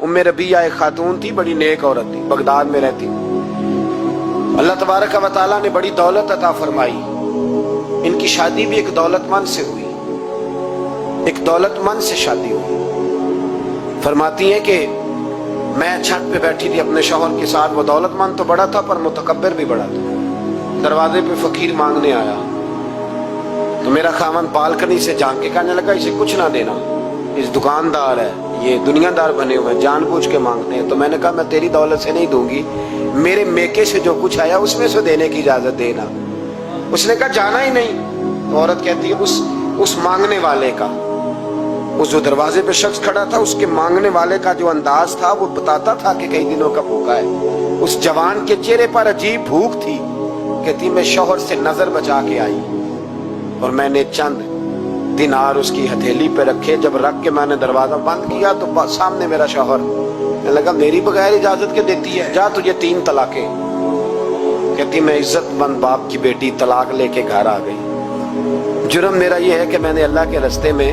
उम्मे रबिया एक खातून थी, बड़ी नेक औरत थी, बगदाद में रहती। अल्लाह तबारक व तआला ने बड़ी दौलत अता फरमाई। इनकी शादी भी एक दौलतमंद से हुई, एक दौलतमंद से शादी हुई। फरमाती है कि मैं छत पे बैठी थी अपने शौहर के साथ, वो दौलतमंद तो बड़ा था पर मुतकब्बिर भी बड़ा था। दरवाजे पे फकीर मांगने आया तो मेरा खामन बालकनी से झांक के कहने लगा इसे कुछ ना देना, इस दुकानदार है, ये दुनियादार बने हुए हैं, जानबूझ के मांगते हैं। तो मैंने कहा मैं तेरी दौलत से नहीं दूंगी, मेरे मेके से जो कुछ आया उसमें से देने की इजाजत देना। उसने कहा जाना ही नहीं। तो औरत कहती है उस मांगने वाले का, उस जो दरवाजे पे शख्स खड़ा था, उसके मांगने वाले का जो अंदाज था वो बताता था कि कई दिनों का भूखा है। उस जवान के चेहरे पर अजीब भूख थी। कहती मैं शौहर से नजर बचा के आई और मैंने चंद दिनार उसकी हथेली पे रखे। जब रख के मैंने दरवाजा बंद किया तो सामने मेरा शौहर। मैं लगा मेरी बगैर इजाजत के देती है, जा तुझे 3 तलाके। कहती मैं इज्जतमंद बाप की बेटी तलाक लेके घर आ गई। जुर्म मेरा ये है कि मैंने अल्लाह के रास्ते में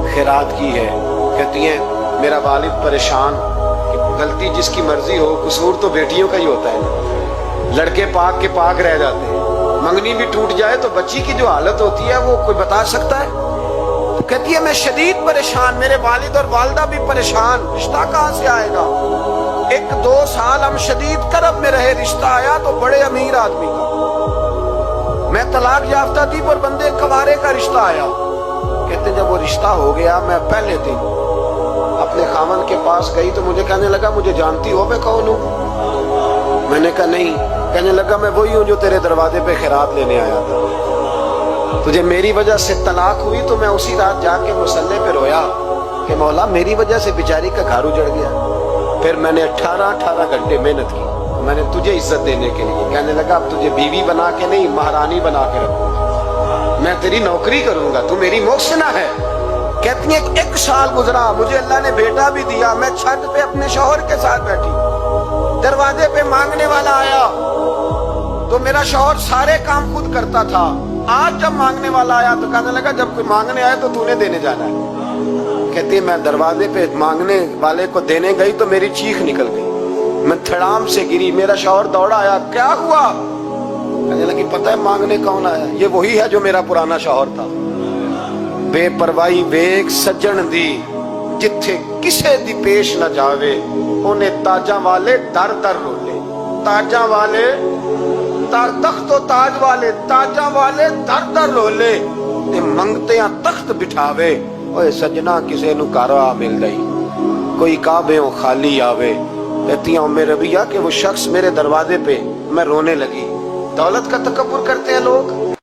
खैरात की है। कहती है मेरा वालिद परेशान, गलती जिसकी मर्जी हो, कसूर तो बेटियों का ही होता है। लड़के पाक के पाक रह जाते हैं, मंगनी भी टूट जाए तो बच्ची की जो हालत होती है वो कोई बता सकता है। तो कहती है मैं शदीद परेशान, मेरे वालिद और वालदा भी परेशान, रिश्ता कहाँ से आएगा। 1-2 साल हम शदीद करब में रहे, रिश्ता आया तो बड़े अमीर आदमी का। मैं तलाक याफ्ता थी पर बंदे कवारे का रिश्ता आया। कहते जब वो रिश्ता हो गया, मैं पहले दिन अपने खामन के पास गई तो मुझे कहने लगा मुझे जानती हो मैं कौन हूँ। मैंने कहा नहीं। कहने लगा मैं वही हूँ जो तेरे दरवाजे पे खैरात लेने आया था। तुझे मेरी वजह से तलाक हुई तो मैं उसी रात जाके मुसल्ले पे रोया कि मौला मेरी वजह से बेचारी का घर उजड़ गया। फिर मैंने 18 घंटे मेहनत की, मैंने तुझे इज्जत देने के लिए। कहने लगा अब तुझे बीवी बना के नहीं महारानी बना के रखूंगा, मैं तेरी नौकरी करूंगा, तू मेरी मोहसिना है। कहती है 1 साल गुजरा, मुझे अल्लाह ने बेटा भी दिया। मैं छत पे अपने शौहर के साथ बैठी, दरवाजे पे मांगने वाला आया तो मेरा शौहर सारे काम खुद करता था। आज जब मांगने वाला आया तो कहने लगा जब कोई मांगने आया तो तूने देने जाना है। कहती मैं दरवाजे पे मांगने वाले को देने गई तो मेरी चीख निकल गई, मैं धड़ाम से गिरी। मेरा शौहर दौड़ा आया, क्या हुआ। कहने लगी पता है मांगने कौन आया, ये वही है जो मेरा पुराना शौहर था। बेपरवाही वेग सज्जन दी, जिथे किसे दी पेश न जावे, उन्हें ताजा वाले दर दर रोले। ताजा वाले तख्त ताज वाले, ताजा वाले दर दर रोले, ते मंगते तख्त बिठावे। ओए सजना किसे नु कारवा मिल गई, कोई काबे खाली आवे। कहती हूँ मेरे रबिया कि वो शख्स मेरे दरवाजे पे, मैं रोने लगी। दौलत का तकब्बुर करते हैं लोग।